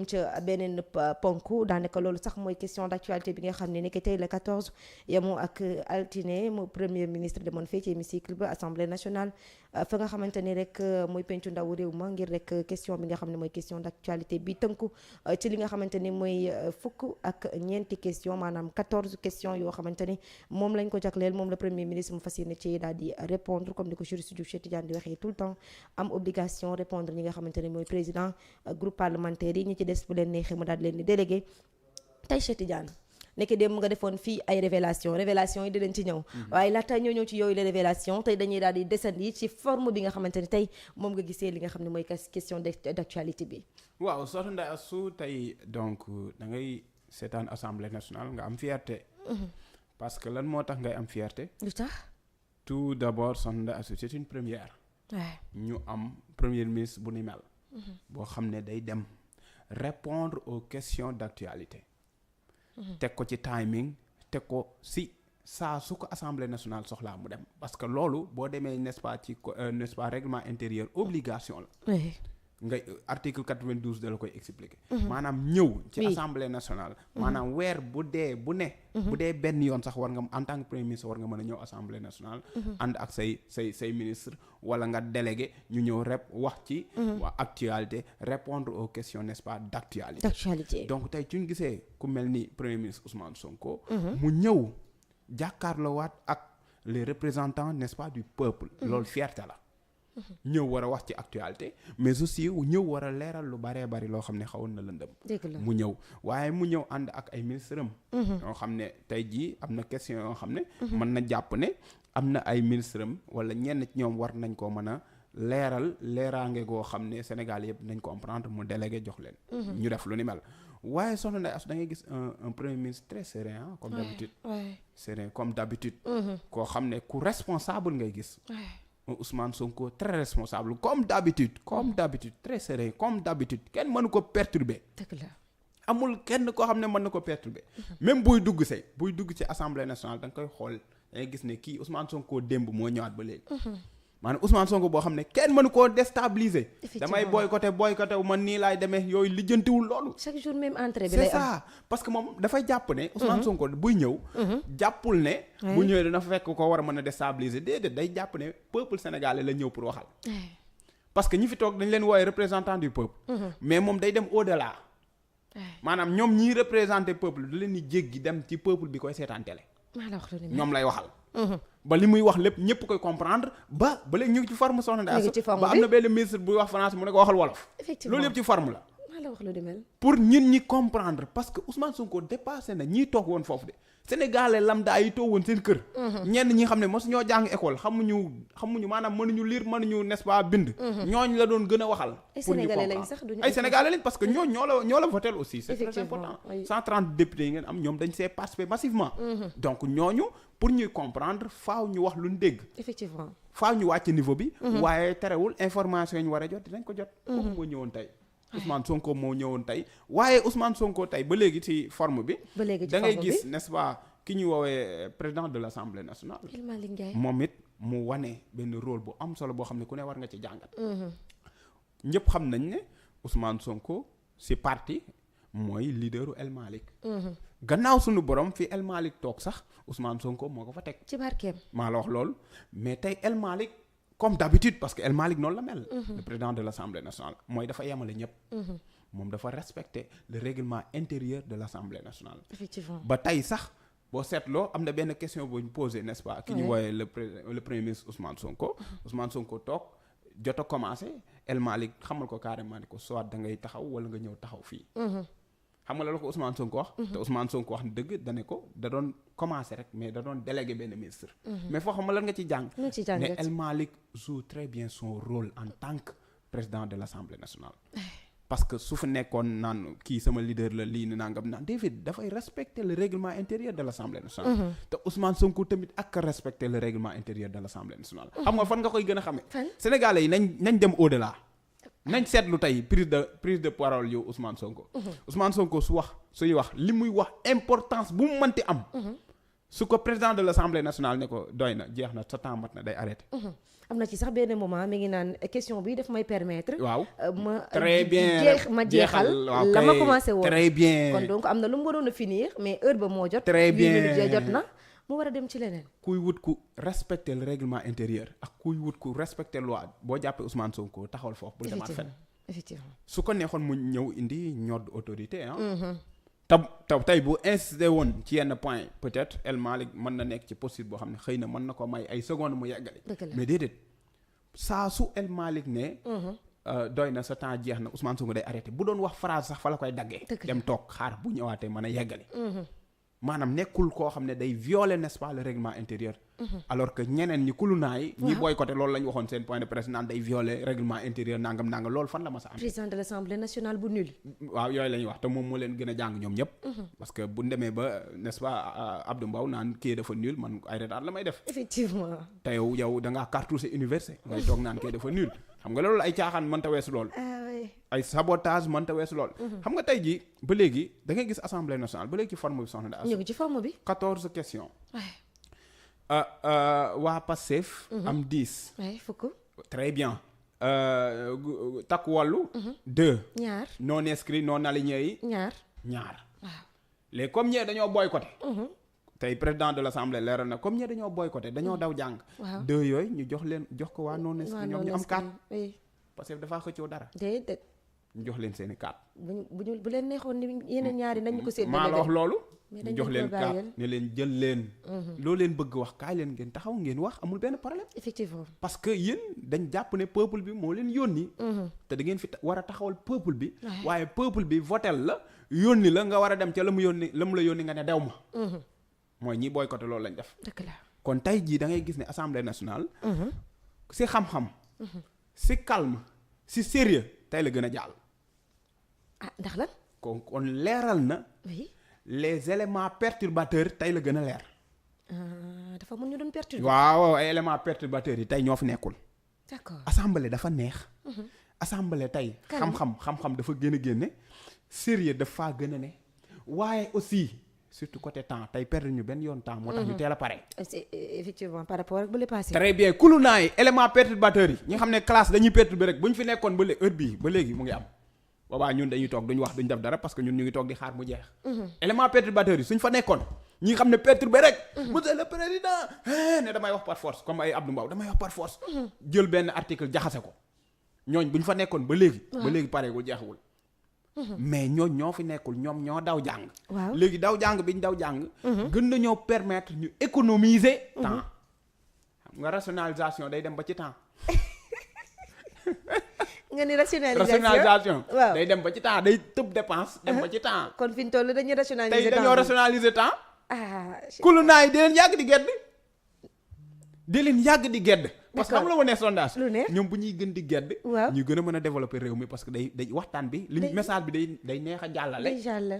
ca beneen ponk daanaka loolu sax mooy question d'actualité bi nga xam ne ni ki tey le 14 yamoo ak altine mu premier ministre demoon fee ci hémicycle ba assemblée nationale fa nga xamante ni rek mooy pencu ndaw réew ma ngir rek question bi nga xam ne mooy question d'actualité bi tënku ci li nga xamante ni mooy fukk ak ñeenti question maanaam 14 questions yoo xamante ni moom lañ ko jagleel moom le premier ministre mu fas yéene ci daal di répondre comme ni ko juriste Diouf Cheikh Tidiane di waxee tout le temps am obligation répondre ñi nga xamante ni mooy président groupe parlementaire yi ñi ci des bu leen neexee mu daal di leen di délégué tey Cheikh Tidiane nekk dem nga defoon fii ay révélation yi dinañ ci ñëw waaye laata ñoo ñëw ci yooyu les révélations tey dañuy daal di desandi ci forme bi nga xamante ni tey moom nga gisee li nga xam ne mooy question d'actualité bi. waaw soxna Ndeye Astou tey donc da ngay seetaan assemblée nationale nga am fierté. parce que lan moo tax ngay am fierté. lu tax. tout d'abord soxna Ndeye Astou c'est une première. ñu am premier ministre bu ni mel. boo xam ne day dem répondre aux questions d'actualité. teg ko ci timing teg ko si saa su ko assemblée nationale soxlaa mu dem parce que loolu boo demee n'est-ce pas règlement intérieur obligation la. ngay article 92 da la koy expliquer. maanaam ñëw ci assemblée nationale. maanaam weer bu dee benn yoon sax war nga en tant que premier ministre war nga mën a ñëw assemblée nationale. ànd ak say ministre wala nga délégué ñu ñëw wax ci. actualité répondre aux questions n'est-ce pas d'actualité. donc tey ci ñu gisee ku mel ni premier ministre Ousmane Sonko. mu ñëw jàkkaarloowaat ak les représentants n'est-ce pas du peuple. loolu fierté la. ñëw war a wax ci actualité mais aussi ñëw war a leeral lu baree bari loo xam ne xawoon na lëndëm mu ñëw waaye mu ñëw ànd ak ay ministre am yoo xam ne tey jii am na question yoo xam ne mën na jàpp ne am na ay ministre am wala ñenn ci ñoom war nañ koo mën a leeraange goo xam ne Sénégal yëpp nañ comprendre mu délégué jox leen ñu def lu ni mel waaye soxna Ndeye Astou da ngay gis un premier ministre très serein comme d'habitude serein comme d'habitude koo xam ne ku responsable ngay gis Ousmane Sonko très responsable comme d'habitude très serein comme d'habitude kenn mënu ko perturber. dëgg la amul kenn koo xam ne mën na ko perturber. même buy dugg ci assemblée nationale da nga koy xool da ngay gis ne kii Ousmane Sonko démb moo ñëwaat ba léegi. maanaam Ousmane Sonko boo xam ne kenn mënu koo déstabiliser. damay boycotté wu man nii laay demee yooyu lijjantiwul loolu. chaque jour même entrée bi lay am c'est ça parce que moom dafay jàpp ne. Ousmane Sonko buy ñëw. jàppul ne. bu ñëwee dina fekk ko war a mën a déstabiliser déedéet day jàpp ne peuple sénégalais la ñëw pour waxal. parce que ñi fi toog dañ leen wooye représentant du peuple. mais moom day dem au-delà. maanaam ñoom ñiy représenter peuple da leen di jéggi dem ci peuple bi koy seetaan télé. ñoom lay waxal. ba li muy wax lépp ñëpp koy comprendre ba léegi ñu ngi ci forme soxna Ndeye Astou ba am na benn ministre buy wax français mu ne ko waxal wolof. loolu yëpp ci forme la. pour ñun ñi comprendre parce que Ousmane Sonko dépassé na ñiy toog woon foofu de Sénégalais lambda yi toog woon seen kër. ñenn ñi xam ne mosu ñoo jàng école xamuñu maanaam mënuñu lire mënuñu n'est-ce pas bind. ñooñ la doon gën a waxal. pour ñu comprendre ay Sénégalais lañ parce que ñoo la voté aussi. c'est très important 130 députés yi ngeen am ñoom dañ see participer massivement. donc ñooñu pour ñuy comprendre faaw ñu wax lu ñu dégg. effectivement faaw ñu wàcc niveau bi. waaye terewul information yi ñu war a jot dinañ ko jot. kooku moo ñëwoon tey. Ousmane Sonko moo ñëwoon tey waaye Ousmane Sonko tey ba léegi ci forme bi. da ngay gis n'est-ce pas ki ñu woowee président de l'Assemblée nationale. moom it mu wane benn rôle bu am solo boo xam ne ku ne war nga ci jàngat. ñëpp xam nañ ne Ousmane Sonko ci parti mooy leaderu El Malick. gannaaw suñu borom fi El Malick toog sax Ousmane Sonko moo ko fa teg. ci barkeem maa la wax loolu mais tey El Malick. comme d'habitude parce que El Malick noonu la mel. le président de l'Assemblée nationale mooy dafa yemale ñëpp. moom dafa respecter le règlement intérieur de l'Assemblée nationale. effectivement ba tey sax boo seetloo am na benn question boo ñu posé n'est-ce pas. ki ñu wooyee le premier ministre Ousmane Sonko. Ousmane Sonko toog jot a commencé El Malick xamal ko carrément ni ko soit da ngay taxaw wala nga ñëw taxaw fii. xam nga la ko Ousmane Sonko wax. te Ousmane Sonko wax dëgg da ne ko da doon commencer rek mais da doon déléguer benn ministre. mais foo xam nga lan nga ci jàng. ne El Malick joue très bien son rôle en tant que président de l'Assemblée nationale. parce que su fa nekkoon naan kii sama leader la lii ni nangam naan David dafay respecter le règlement intérieur de l'Assemblée nationale. te Ousmane Sonko tamit ak respecter le règlement intérieur de l'Assemblée nationale. xam nga fan nga koy gën a xamee. Sénégalais yi nañ dem au-delà. nañ seetlu tey prise de parole yu Ousmane Sonko. Ousmane Sonko suy wax li muy wax importance bu mu mënti am. su ko président de l'Assemblée nationale ne ko doy na jeex na sa temps mat na day arrêté. am na ci sax benn moment mi ngi naan question bi daf may permettre. waaw ma très bien jeexal la ma commencé woon. très bien kon donc am na lu mu waroon a finir mais heure ba moo jot. très bien 8 minutes jot na mu war a dem ci leneen. kuy wut ku respecter le règlement intérieur ak kuy wut ku respecter loi boo jàppee Ousmane Sonko taxawal foofu. bul demaat fenn effectivement su ko neexoon mu ñëw indi ñodd autorité ah. tey bu insisté woon ci yenn point peut-être El Malick mën na nekk ci possible boo xam ne xëy na mën na ko may ay secondes mu yeggali. mais déedéet saa su El Malick ne. doy na sa temps jeex na Ousmane Sonko day arrêté bu doon wax phrase sax fa la koy daggee. dem toog xaar bu ñëwaatee mën a yeggali. maanaam nekkul koo xam ne day violer n'est-ce pas le règlement intérieur. alors que ñeneen ñi kulunaay. ñi boycotté loolu la ñu waxoon seen point de presse naan day violer règlement intérieur nangam loolu fan la ma sa am. président de l'Assemblée nationale bu nul. waaw yooyu la ñuy wax te moom moo leen gën a jàng ñoom ñëpp. parce que bu demee ba n'est-ce pas Abdou Mbow naan kii dafa nul man ay retard la may def. effectivement. te yow da ngaa cartouché université. ngay toog naan kii dafa nul. xam nga loolu ay caaxaan mënta weesu loolu. ay sabotage mënta weesu loolu. xam nga tey jii ba léegi da ngay gis assemblée nationale ba léegi ci forme bi soxna ñu ngi ci forme bi. 14 questions. waa Pastef. am 10. fukk. très bien. Takku Wallu. 2. ñaar non inscrit non aligné yi. ñaar. waaw léegi comme ñee dañoo boycotté. tey président de l'Assemblée leeral na comme ñee dañoo boycotté dañoo daw jàng. waaw 2 yooyu ñu jox ko waa non inscrit ñoom ñu am 4. Pastef dafaa xëccoo dara. déedéet. ñu jox leen seen i 4. bu leen neexoon ni yeneen ñaari nañu ko séddale. maa la wax loolu. ñu jox leen 4 ne leen jël leen. loo leen bëgg wax kaay leen ngeen taxaw ngeen wax amul benn problème. effectivement parce que yéen dañ jàpp ne peuple bi moo leen yónni. te da ngeen fi war a taxawal peuple bi. waaye peuple bi votel la yónni la nga war a dem ca la mu la yónni nga ne dew ma. mooy ñi boycotté loolu lañ def. dëgg la kon tey jii da ngay gis ne assemblée nationale. si xam-xam. si calme si sérieux tey la gën a jàll. ndax lan. kon leeral na. oui. les éléments perturbateurs tey la gën a leer. dafa mën ñu doon perturber. waaw ay éléments perturbateurs yi tey ñoo fi nekkul. d'accord assemblée dafa neex. assemblée tey. xam-xam dafa gën a génne. sérieux dafa gën a ne. waaye aussi surtout côté temps tey perdre ñu benn yoon temps. moo tax ñu teel a pare. effectivement par rapport ak bu le passé. très bien kulu naa yi éléments perturbateurs yi. ñi nga xam ne classe dañuy perturber rek bu ñu fi nekkoon ba léegi heure bii ba léegi mu ngi am. boobaa ñun dañuy toog duñu wax duñu def dara parce que ñun ñu ngi toog di xaar mu jeex. élément perturbateur yi suñ fa nekkoon ñi xam ne perturbé rek. monsieur le président ne damay wax par force comme ay Abdou Mbow damay wax par force. jël benn article jaxase ko ñooñ buñ fa nekkoon ba léegi. ba léegi pareegul jeexagul. mais ñoo fi nekkul ñoom ñoo daw jàng. waaw léegi daw jàng bi ñu daw jàng. gën nañoo permettre ñu économiser. temps xam nga rationalisation day dem ba ci temps. nga ni rationalisation waaw day dem ba ci temps day tëb dépense dem ba ci temps. kon fi ñu toll dañuy rationaliser temps tey dañoo rationaliser temps. kulu naa yi di leen yàgg di gedd. parce que xam la ma ne sondage. ñoom bu ñuy gën di gedd. waaw ñu gën a mën a développer réew mi parce que day waxtaan bi. li message bi day neex a jàllale.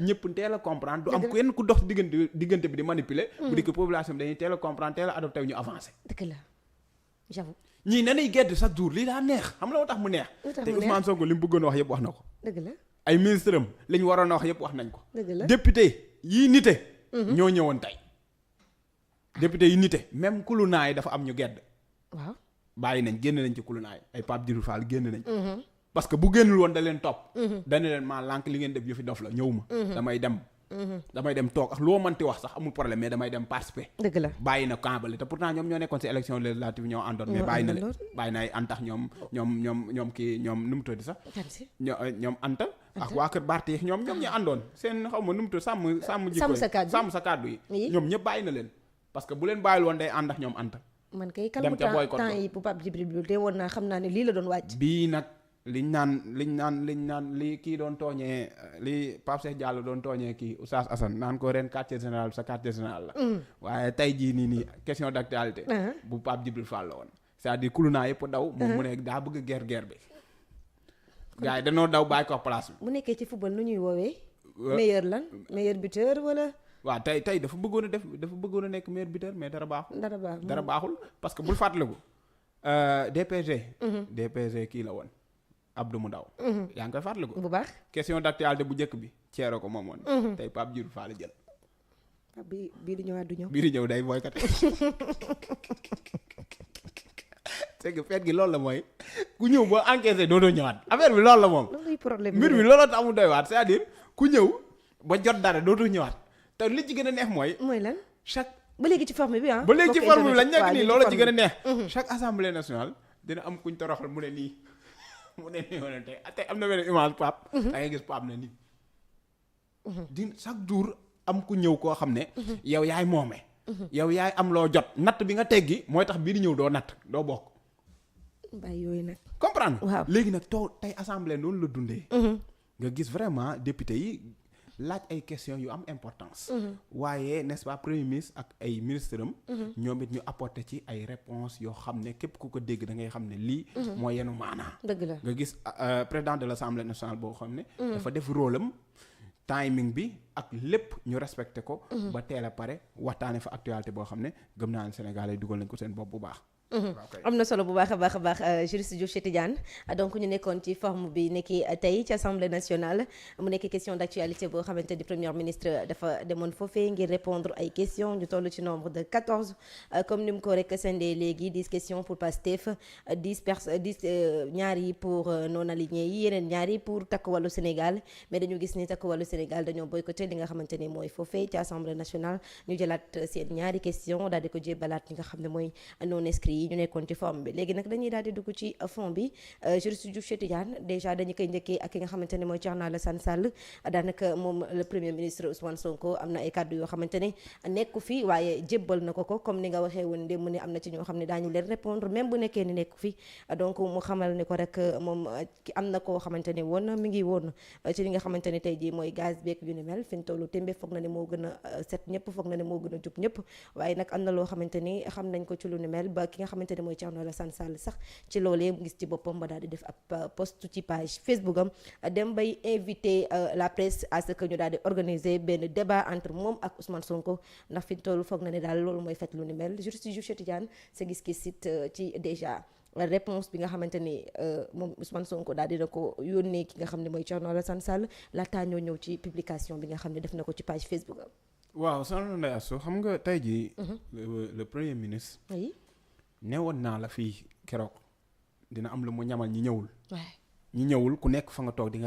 ñëpp teel a comprendre du am kenn ku dox diggante bi di manipuler. bu di ko population bi dañuy teel a comprendre teel a adopté ñu avancer. dëgg la j'avoue. ñii nanuy gedd chaque jour lii daa neex xam la moo tax mu neex. te Ousmane Sonko li mu bëggoon wax yëpp wax na ko. dëgg la ay ministre am li ñu waroon a wax yëpp wax nañ ko. dëgg la député yii nite. ñoo ñëwoon tey. député yi nite même kulunaay dafa am ñu gedd. waaw bàyyi nañ génn nañ ci kulunaay ay Pape Djibril Fall génn nañ. parce que bu génnul woon da leen topp. dana leen maa lànk li ngeen def yëfi dof la ñëw ma. damay dem toog ak loo mënti wax sax amul problème mais damay dem participer. dëgg la bàyyi na kambale te pourtant ñoom ñoo nekkoon ci élection législative ñoo àndoon. mais bàyyi na leen bàyyi na ay antax ñoom kii ñoom nu mu tudd sax. ñoom anta ak waa kër Barth yi ñoom ñu àndoon seen xaw ma nu mu tudd sàmm jikko sàmm sa kàddu yi ñoom ñëpp bàyyi na leen parce que bu leen bàyyil woon day ànd ak ñoom anta man kay kalmu temps yi bu Pape Djibril bi te woon naa xam naa ne lii la doon wàcc. bii nag liñ naan li kii doon tooñee li Pape Cheikh Diallo doon tooñee kii Oustaz Assane naan ko ren quartier général sa quartier général la. waaye tey jii nii question d'actualité. bu Pape Djibril Fall la woon. c'est-à-dire kulu naa yëpp daw. moom mu ne daa bëgg guerre bi. gars yi dañoo daw bàyyi ko place bi. bu nekkee ci football nu ñuy woowee. meilleur buteur wala. waaw tey dafa bëggoon a nekk meilleur buteur mais dara baaxul parce que bul fàttaliku DPG kii la woon Abdou mu ndaw yaa ngi koy fàttaliku bu baax question d'actualité bu njëkk bi ceero ko moom woon tey Pape Djibril Fall jël bii di ñëwaat du ñëw. bii di ñëw day boycotté. c'est que feet gi loolu la mooy ku ñëw boo encaissé dootoo ñëwaat affaire bi loolu la moom. loolu problème mbir mi looloo tax mu doy waat c'est-à-dire ku ñëw ba jot dara dootoo ñëwaat te li ci gën a neex mooy. mooy lan chaque. ba léegi ci forme bi ah. ba léegi ci forme bi lañ nekk nii loolu ci gën a neex. chaque assemblée nationale dina am kuñ toroxal mu ne nii mu ne nii wala tey am na benn image Pape. da ngay gis Pape ne nii. di chaque jour am ku ñëw koo xam ne. yow yaay moome. yow yaay am loo jot natt bi nga teggi mooy tax bii di ñëw doo natt doo bokk. bàyyi yooyu nag. comprendre waaw léegi nag tey assemblée noonu la dundee. nga gis vraiment député yi laaj ay questions yu am importance. waaye n'est-ce pas premier ministre ak ay ministre am. ñoom it ñu apporter ci ay réponses yoo xam ne képp ku ko dégg da ngay xam ne lii. moo yenu maanaa. dëgg la nga gis président de l'Assemblée nationale boo xam ne. dafa def rôle am timing bi ak lépp ñu respecté ko. ba teel a pare waxtaane fa actualité boo xam ne gëm naa ne Sénégal yi dugal nañ ko seen bopp bu baax. am na solo bu baax a baax juriste Diouf Cheikh Tidiane donc ñu nekkoon ci forme bi nekki tey ci assemblée nationale mu nekk question d'actualité boo xamante ni premier ministre dafa demoon foofee ngir répondre ay questions ñu toll ci nombre de 14 comme ni mu ko rek sendee léegi 10 questions pour Pastef 10 ñaar yi pour non alignés yi yeneen ñaar yi pour Takku Wallu Sénégal mais dañu gis ni Takku Wallu Sénégal dañoo boycotté li nga xamante ni mooy foofee ci assemblée nationale ñu jëlaat seen ñaari questions daal di ko jébbalaat ñi nga xam ne mooy non inscrits yi ñu nekkoon ci forme bi léegi nag dañuy daal di dugg ci fond bi juriste Diouf Cheikh Tidiane déjà dañu koy njëkkee ak ki nga xamante ne mooy Thierno Alassane Sall daanaka moom le premier ministre Ousmane Sonko am na ay kàddu yoo xamante ne nekku fi waaye jébbal na ko comme ni nga waxee woon démb ni am na ci ñoo xam ne daañu leen répondre même bu nekkee ni nekku fi donc mu xamal ne ko rek moom am na koo xamante ne woon mi ngi woon ci li nga xamante ne tey jii mooy gaz beeg yu ni mel fi ñu tollu tembe foog na ne moo gën a set ñëpp foog na ne moo gën a jub ñëpp waaye nag am na loo xamante ni xam nañ ko ci lu ni mel ba ki nga xamante ne mooy Thierno Alassane Sall sax ci loolee mu gis ci boppam ba daal di def ab post ci page Facebook am dem bay invité la presse à ce que ñu daal di organiser benn débat entre moom ak Ousmane Sonko ndax fi ñu toll foog na ne daal loolu mooy faj lu ni mel juriste Diouf Cheikh Tidiane sa gis-gis sit ci déjà réponse bi nga xamante ni moom Ousmane Sonko daal dina ko yónnee ki nga xam ne mooy Thierno Alassane Sall laataa ñoo ñëw ci publication bi nga xam ne def na ko ci page Facebook am. waaw soxna Ndeye Astou xam nga tey jii. le premier ministre. oui. newoon naa la fii keroog dina am lu mu ñamal ñi ñëwul. ñi ñëwul ku nekk fa nga toog di nga